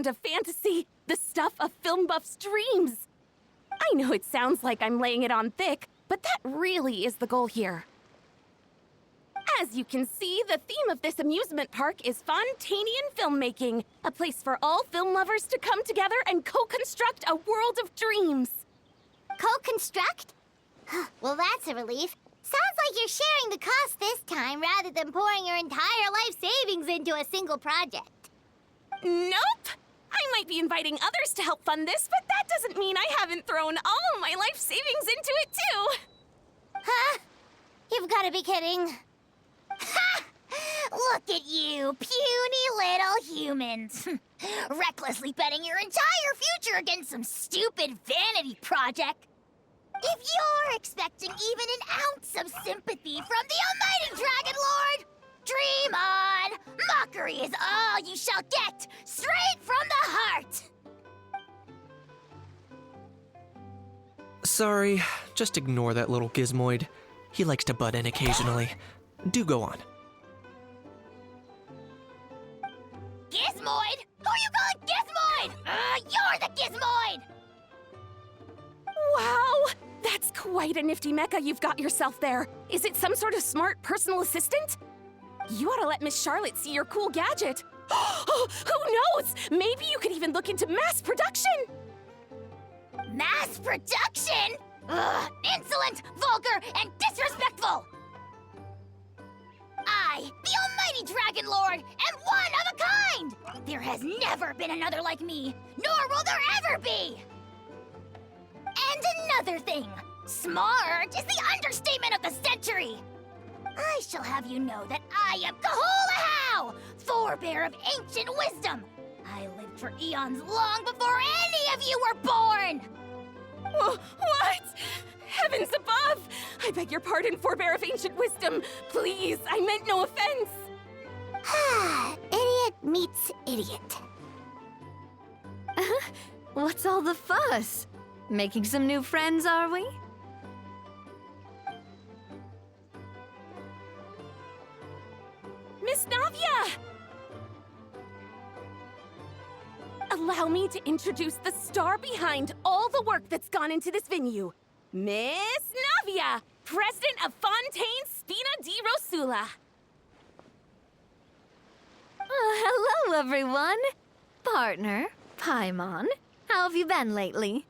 playground of fantasy, the stuff of film buffs' dreams. I know it sounds like I'm laying it on thick, but that really is the goal here. As you can see, the theme of this amusement park is Fontainian filmmaking, a place for all film lovers to come together and co-construct a world of dreams. Co-construct? Well, that's a relief. Sounds like you're sharing the cost this time rather than pouring your entire life savings into a single project. Nope! I might be inviting others to help fund this, but that doesn't mean I haven't thrown all of my life savings into it, too! Huh? You've got to be kidding. Ha! Look at you, puny little humans. Recklessly betting your entire future against some stupid vanity project. If you're expecting even an ounce of sympathy from the almighty Dragon Lord, dream on! Mockery is all you shall get, straight from the heart! Sorry, just ignore that little gizmoid. He likes to butt in occasionally. Do go on. Gizmoid? Who are you calling Gizmoid? You're the Gizmoid! Wow! That's quite a nifty mecha you've got yourself there. Is it some sort of smart personal assistant? You ought to let Miss Charlotte see your cool gadget. Who knows? Maybe you could even look into mass production! Mass production? Ugh, insolent, vulgar, and disrespectful! I, the almighty Dragon Lord, am one of a kind! There has never been another like me, nor will there ever be! And another thing, smart is the understatement of the century! I shall have you know that I am Kahulahau, forebear of ancient wisdom! I lived for eons long before any of you were born! What? Heavens above! I beg your pardon, forebear of ancient wisdom. Please, I meant no offense. Idiot meets idiot. What's all the fuss? Making some new friends, are we? Miss Navia! Allow me to introduce the star behind all the work that's gone into this venue. Miss Navia, president of Fontaine Spina di Rosula. Hello, everyone. Partner, Paimon, how have you been lately?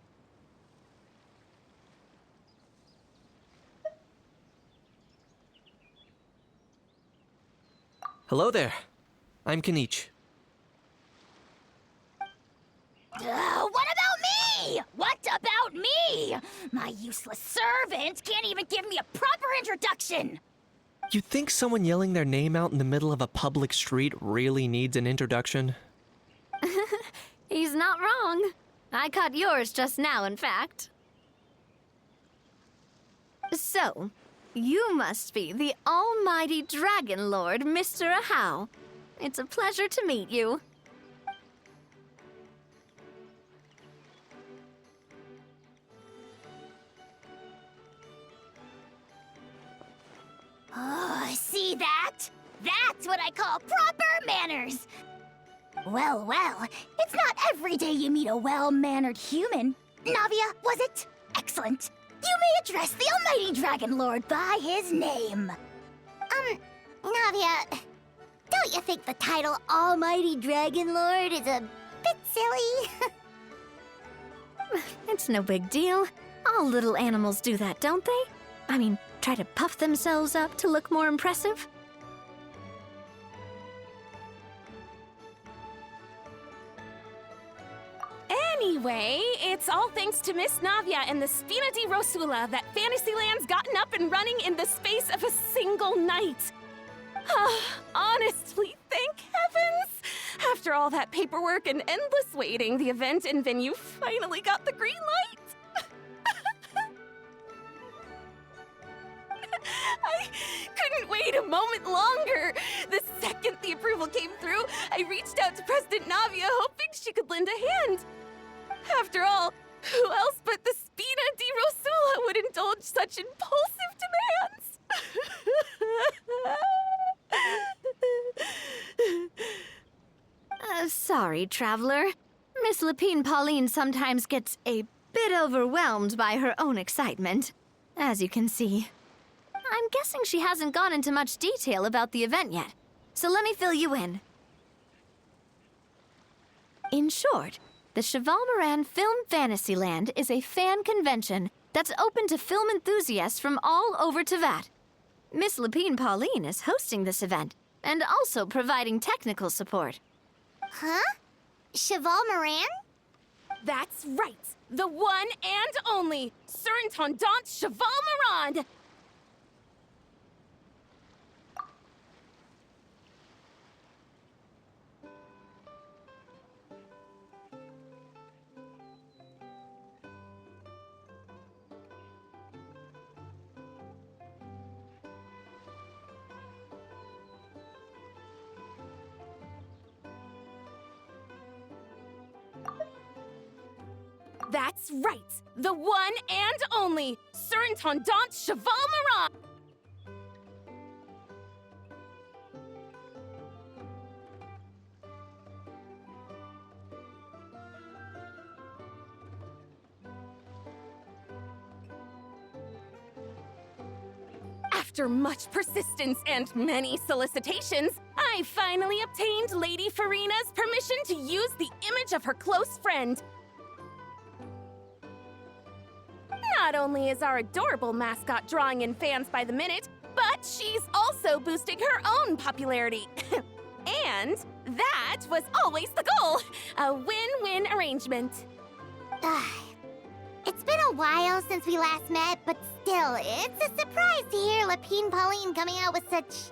Hello there. I'm Kanich. What about me? What about me? My useless servant can't even give me a proper introduction. You think someone yelling their name out in the middle of a public street really needs an introduction? He's not wrong. I caught yours just now, in fact. So, you must be the almighty Dragon Lord, Mr. Ahau. It's a pleasure to meet you. Oh, see that? That's what I call proper manners. Well, it's not every day you meet a well-mannered human. Navia, was it? Excellent. You may address the almighty Dragon Lord by his name. Navia, don't you think the title Almighty Dragon Lord is a bit silly? It's no big deal. All little animals do that, don't they? I mean, try to puff themselves up to look more impressive. Anyway, it's all thanks to Miss Navia and the Spina di Rosula that Fantasyland's gotten up and running in the space of a single night. Honestly, thank heavens! After all that paperwork and endless waiting, the event and venue finally got the green light. I couldn't wait a moment longer. The second the approval came through, I reached out to President Navia, hoping she could lend a hand. After all, who else but the Spina di Rosula would indulge such impulsive demands? Sorry, traveler. Miss Lapine Pauline sometimes gets a bit overwhelmed by her own excitement, as you can see. I'm guessing she hasn't gone into much detail about the event yet, so let me fill you in. In short, the Cheval Moran Film Fantasyland is a fan convention that's open to film enthusiasts from all over Teyvat. Miss Lapine Pauline is hosting this event and also providing technical support. Huh? Cheval Moran? That's right! The one and only Sir Intendant Cheval Moran! That's right! The one and only Sir Intendant Cheval Moran! After much persistence and many solicitations, I finally obtained Lady Farina's permission to use the image of her close friend. Not only is our adorable mascot drawing in fans by the minute, but she's also boosting her own popularity. And that was always the goal, a win-win arrangement. It's been a while since we last met, but still, it's a surprise to hear Lapine Pauline coming out with such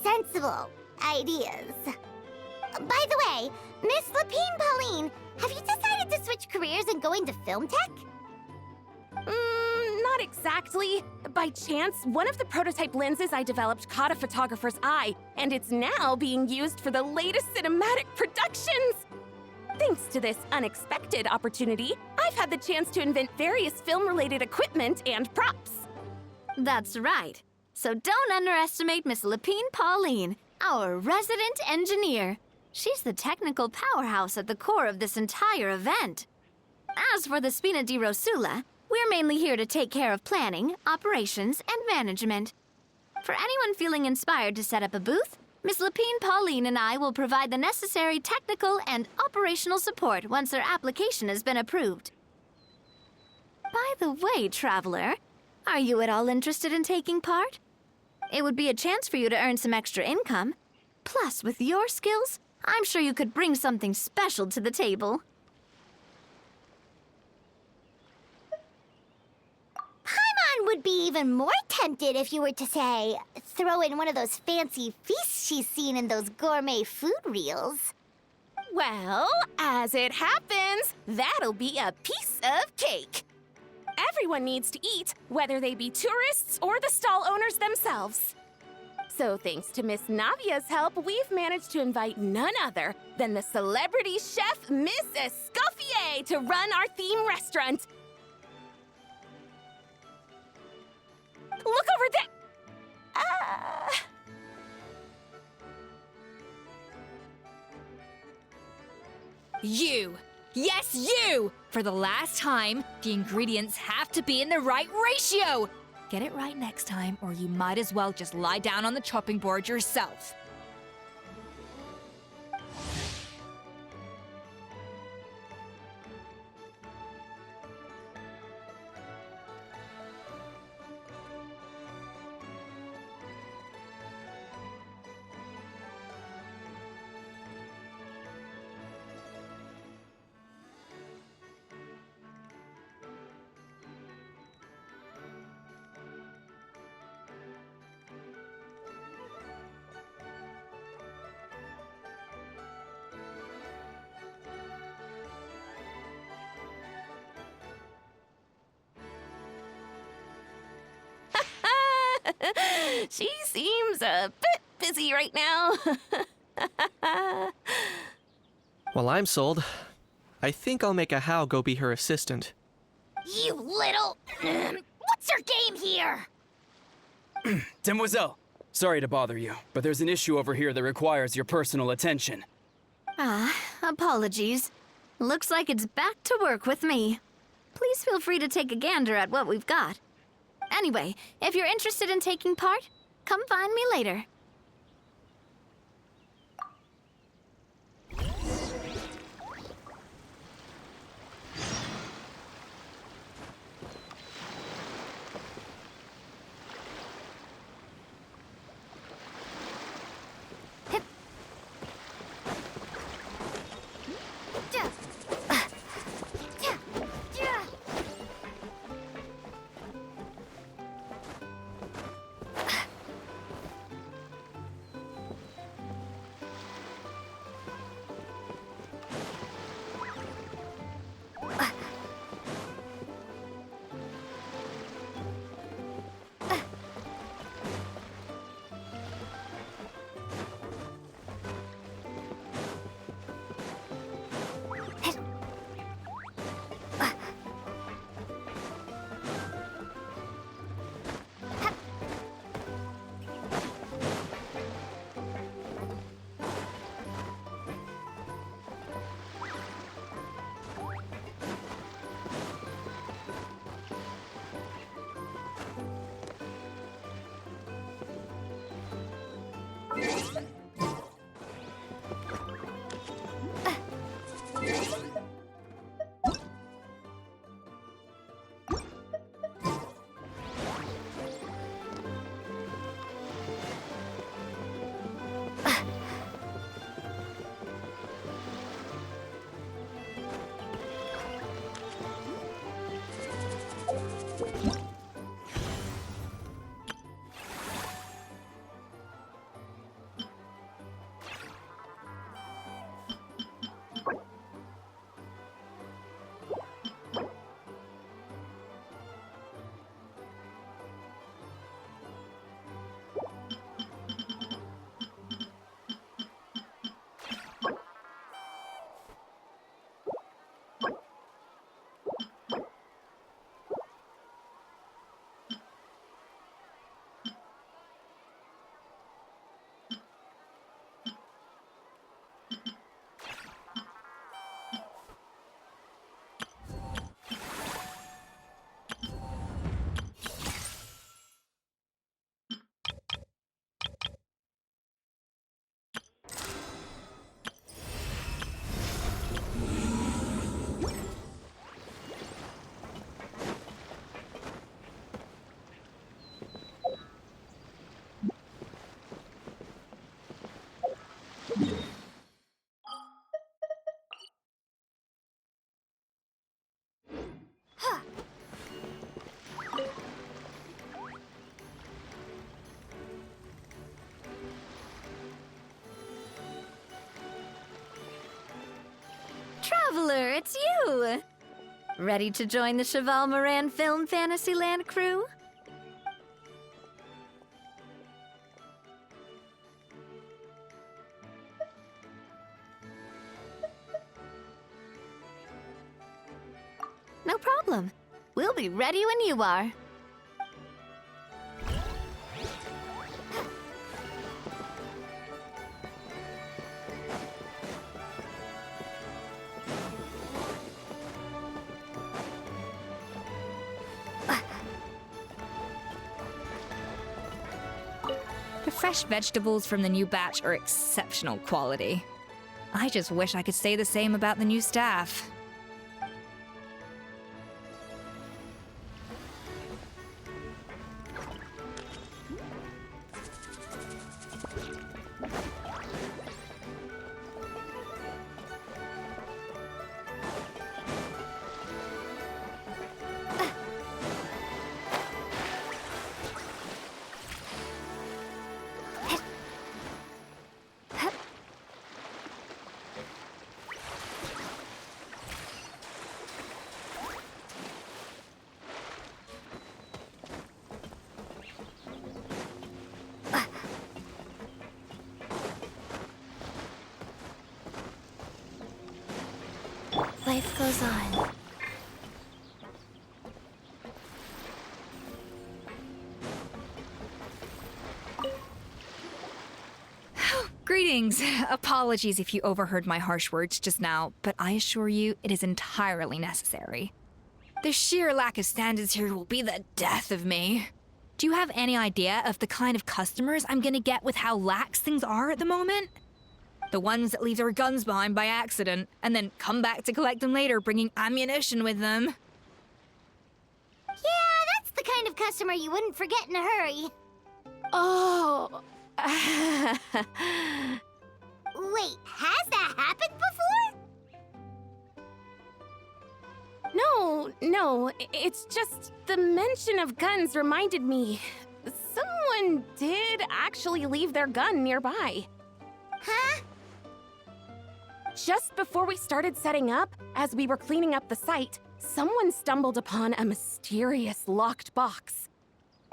sensible ideas. By the way, Miss Lapine Pauline, have you decided to switch careers and go into film tech? Not exactly. By chance, one of the prototype lenses I developed caught a photographer's eye, and it's now being used for the latest cinematic productions. Thanks to this unexpected opportunity, I've had the chance to invent various film-related equipment and props. That's right. So don't underestimate Miss Lapine Pauline, our resident engineer. She's the technical powerhouse at the core of this entire event. As for the Spina di Rosula, we're mainly here to take care of planning, operations, and management. For anyone feeling inspired to set up a booth, Miss Lapine Pauline and I will provide the necessary technical and operational support once their application has been approved. By the way, traveler, are you at all interested in taking part? It would be a chance for you to earn some extra income. Plus, with your skills, I'm sure you could bring something special to the table. Paimon would be even more tempted if you were to, say, throw in one of those fancy feasts she's seen in those gourmet food reels. Well, as it happens, that'll be a piece of cake. Everyone needs to eat, whether they be tourists or the stall owners themselves. So thanks to Miss Navia's help, we've managed to invite none other than the celebrity chef, Miss Escoffier, to run our theme restaurant. Look over there! You! Yes, you! For the last time, the ingredients have to be in the right ratio! Get it right next time, or you might as well just lie down on the chopping board yourself. She seems a bit busy right now. Well, I'm sold. I think I'll make a How go be her assistant. You little... What's your game here? Demoiselle, sorry to bother you, but there's an issue over here that requires your personal attention. Apologies. Looks like it's back to work with me. Please feel free to take a gander at what we've got. Anyway, if you're interested in taking part, come find me later. Traveler, it's you! Ready to join the Cheval Moran Film Fantasyland crew? No problem. We'll be ready when you are. The fresh vegetables from the new batch are exceptional quality. I just wish I could say the same about the new staff. Life goes on. Greetings. Apologies if you overheard my harsh words just now, but I assure you it is entirely necessary. The sheer lack of standards here will be the death of me. Do you have any idea of the kind of customers I'm gonna get with how lax things are at the moment? The ones that leave their guns behind by accident and then come back to collect them later, bringing ammunition with them. Yeah, that's the kind of customer you wouldn't forget in a hurry. Oh. Wait, has that happened before? No, it's just the mention of guns reminded me. Someone did actually leave their gun nearby. Huh? Just before we started setting up, as we were cleaning up the site, someone stumbled upon a mysterious locked box.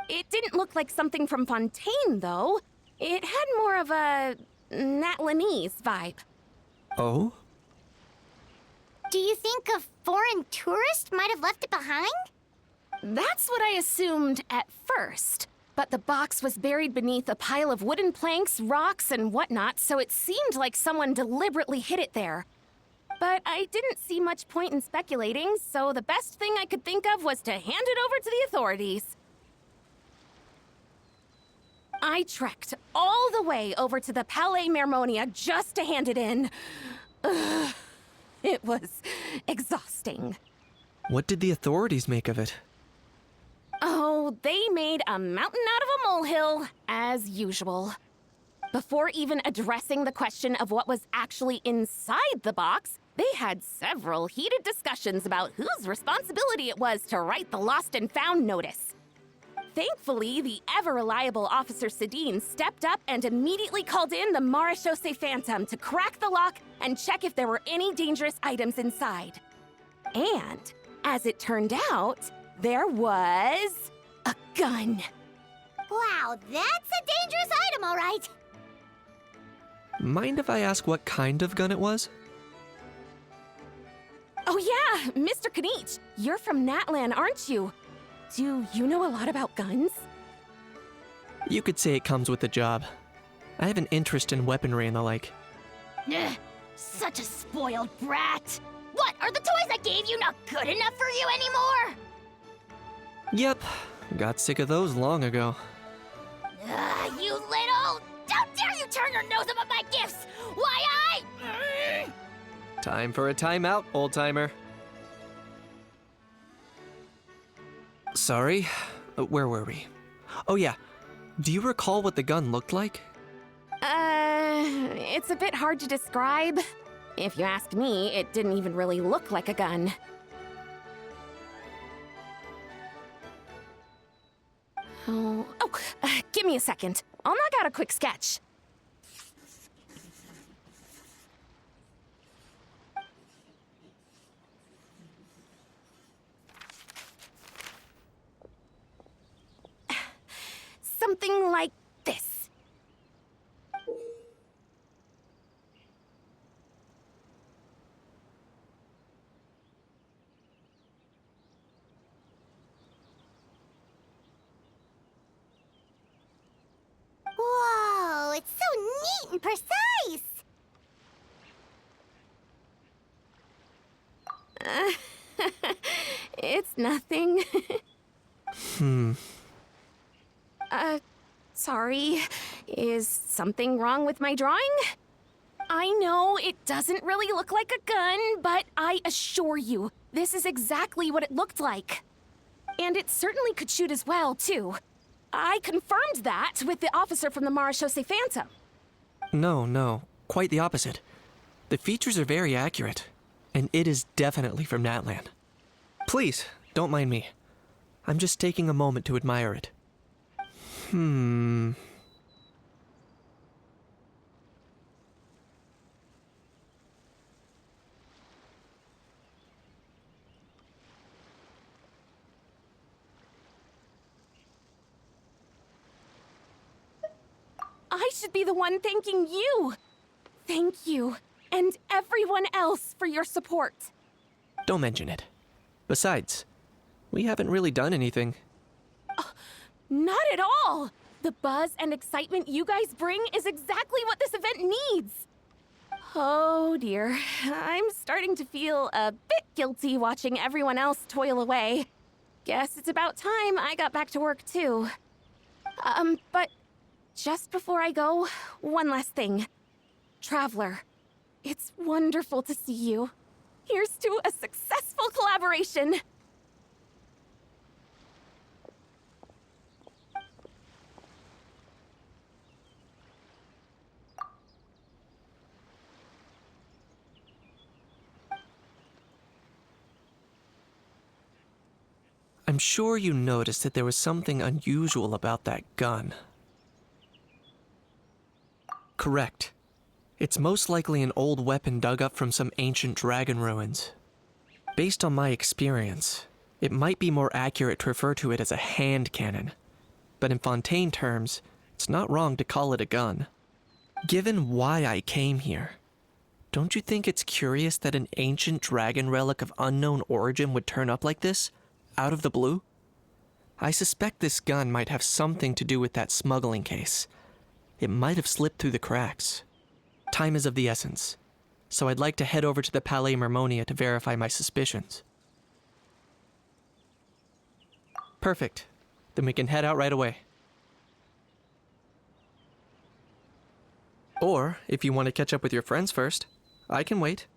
It didn't look like something from Fontaine, though. It had more of a Natlanese vibe. Oh? Do you think a foreign tourist might have left it behind? That's what I assumed at first. But the box was buried beneath a pile of wooden planks, rocks, and whatnot, so it seemed like someone deliberately hid it there. But I didn't see much point in speculating, so the best thing I could think of was to hand it over to the authorities. I trekked all the way over to the Palais Mermonia just to hand it in. Ugh, it was exhausting. What did the authorities make of it? Oh, they made a mountain out of a molehill, as usual. Before even addressing the question of what was actually inside the box, they had several heated discussions about whose responsibility it was to write the lost and found notice. Thankfully, the ever-reliable Officer Sedine stepped up and immediately called in the Marechaussee Phantom to crack the lock and check if there were any dangerous items inside. And, as it turned out, there was a gun. Wow, that's a dangerous item, all right. Mind if I ask what kind of gun it was? Oh yeah, Mr. Kanich, you're from Natlan, aren't you? Do you know a lot about guns? You could say it comes with the job. I have an interest in weaponry and the like. Ugh, such a spoiled brat. What, are the toys I gave you not good enough for you anymore? Yep, got sick of those long ago. You little... How dare you turn your nose up at my gifts? Why Time for a timeout, old-timer. Sorry, where were we? Oh yeah, do you recall what the gun looked like? It's a bit hard to describe. If you ask me, it didn't even really look like a gun. Give me a second. I'll knock out a quick sketch. Something like this. Whoa, it's so neat and precise. It's nothing. Sorry. Is something wrong with my drawing? I know it doesn't really look like a gun, but I assure you, this is exactly what it looked like. And it certainly could shoot as well, too. I confirmed that with the officer from the Marechaussee Phantom. No, quite the opposite. The features are very accurate, and it is definitely from Natlan. Please, don't mind me. I'm just taking a moment to admire it. I should be the one thanking you. Thank you, and everyone else for your support. Don't mention it. Besides, we haven't really done anything. Not at all. The buzz and excitement you guys bring is exactly what this event needs. Oh dear, I'm starting to feel a bit guilty watching everyone else toil away. Guess it's about time I got back to work too. But just before I go, one last thing. Traveler, it's wonderful to see you. Here's to a successful collaboration. I'm sure you noticed that there was something unusual about that gun. Correct. It's most likely an old weapon dug up from some ancient dragon ruins. Based on my experience, it might be more accurate to refer to it as a hand cannon. But in Fontaine terms, it's not wrong to call it a gun. Given why I came here, don't you think it's curious that an ancient dragon relic of unknown origin would turn up like this? Out of the blue? I suspect this gun might have something to do with that smuggling case. It might have slipped through the cracks. Time is of the essence, so I'd like to head over to the Palais Mermonia to verify my suspicions. Perfect. Then we can head out right away. Or, if you want to catch up with your friends first, I can wait.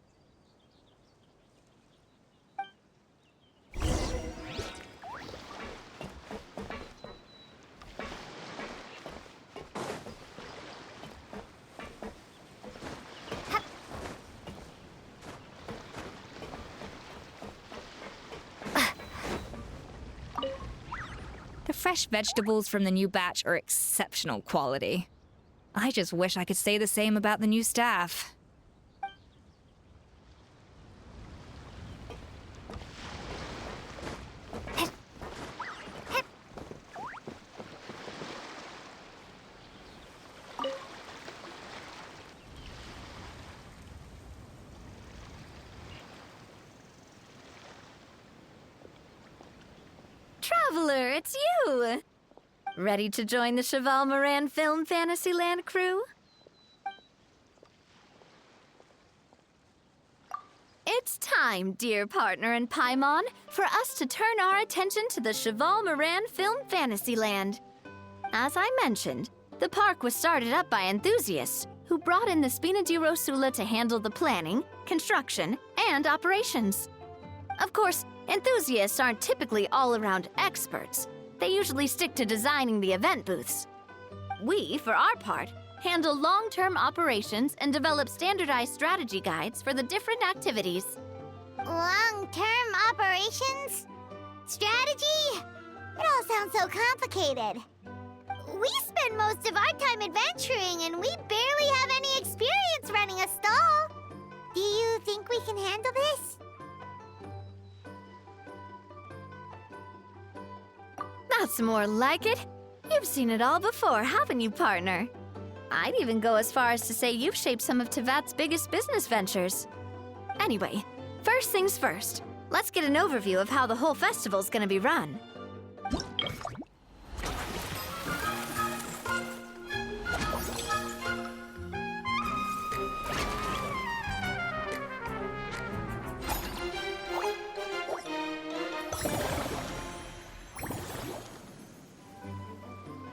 The fresh vegetables from the new batch are exceptional quality. I just wish I could say the same about the new staff. Traveler, it's you! Ready to join the Cheval Moran Film Fantasyland crew? It's time, dear partner in Paimon, for us to turn our attention to the Cheval Moran Film Fantasyland. As I mentioned, the park was started up by enthusiasts who brought in the Spina di Rosula to handle the planning, construction, and operations. Of course, enthusiasts aren't typically all-around experts. They usually stick to designing the event booths. We, for our part, handle long-term operations and develop standardized strategy guides for the different activities. Long-term operations? Strategy? It all sounds so complicated. We spend most of our time adventuring, and we barely have any experience running a stall. Do you think we can handle this? That's more like it. You've seen it all before, haven't you, partner? I'd even go as far as to say you've shaped some of Tevat's biggest business ventures. Anyway, first things first. Let's get an overview of how the whole festival's gonna be run.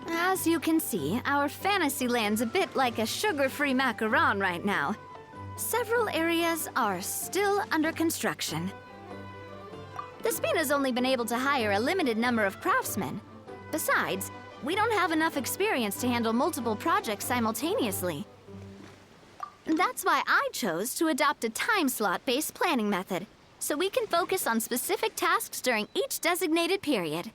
As you can see, our Fantasyland's a bit like a sugar-free macaron right now. Several areas are still under construction. The Spina's only been able to hire a limited number of craftsmen. Besides, we don't have enough experience to handle multiple projects simultaneously. That's why I chose to adopt a time slot-based planning method, so we can focus on specific tasks during each designated period.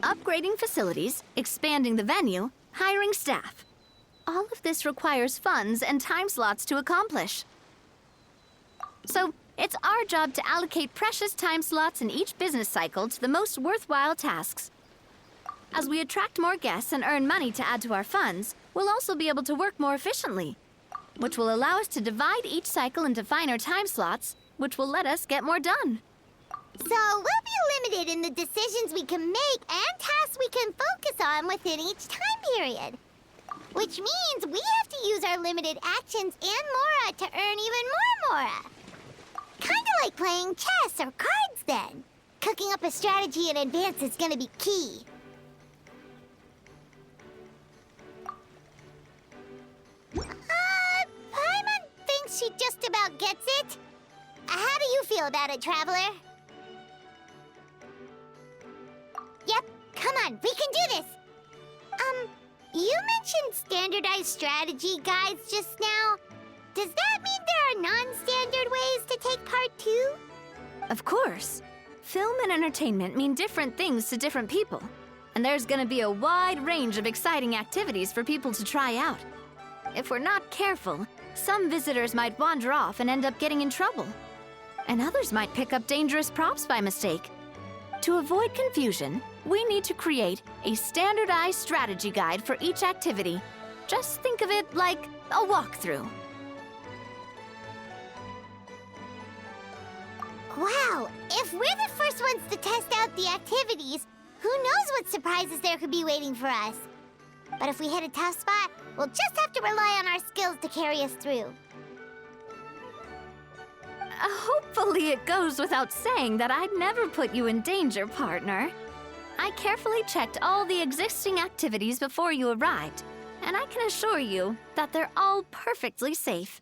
Upgrading facilities, expanding the venue, hiring staff. All of this requires funds and time slots to accomplish. So, it's our job to allocate precious time slots in each business cycle to the most worthwhile tasks. As we attract more guests and earn money to add to our funds, we'll also be able to work more efficiently, which will allow us to divide each cycle into finer time slots, which will let us get more done. So we'll be limited in the decisions we can make and tasks we can focus on within each time time period. Which means we have to use our limited actions and Mora to earn even more Mora. Kinda like playing chess or cards then. Cooking up a strategy in advance is gonna be key. Paimon thinks she just about gets it. How do you feel about it, Traveler? Yep, come on, we can do this! You mentioned standardized strategy guides just now. Does that mean there are non-standard ways to take part too? Of course. Film and entertainment mean different things to different people. And there's gonna be a wide range of exciting activities for people to try out. If we're not careful, some visitors might wander off and end up getting in trouble. And others might pick up dangerous props by mistake. To avoid confusion, we need to create a standardized strategy guide for each activity. Just think of it like a walkthrough. Wow, if we're the first ones to test out the activities, who knows what surprises there could be waiting for us. But if we hit a tough spot, we'll just have to rely on our skills to carry us through. Hopefully it goes without saying that I'd never put you in danger, partner. I carefully checked all the existing activities before you arrived, and I can assure you that they're all perfectly safe.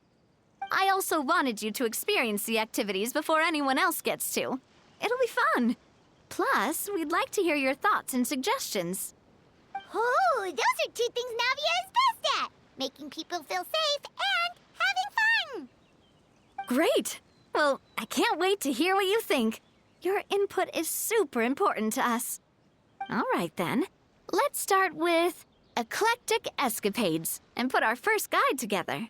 I also wanted you to experience the activities before anyone else gets to. It'll be fun. Plus, we'd like to hear your thoughts and suggestions. Oh, those are two things Navia is best at. Making people feel safe and having fun. Great! Well, I can't wait to hear what you think. Your input is super important to us. All right, then. Let's start with Eclectic Escapades and put our first guide together.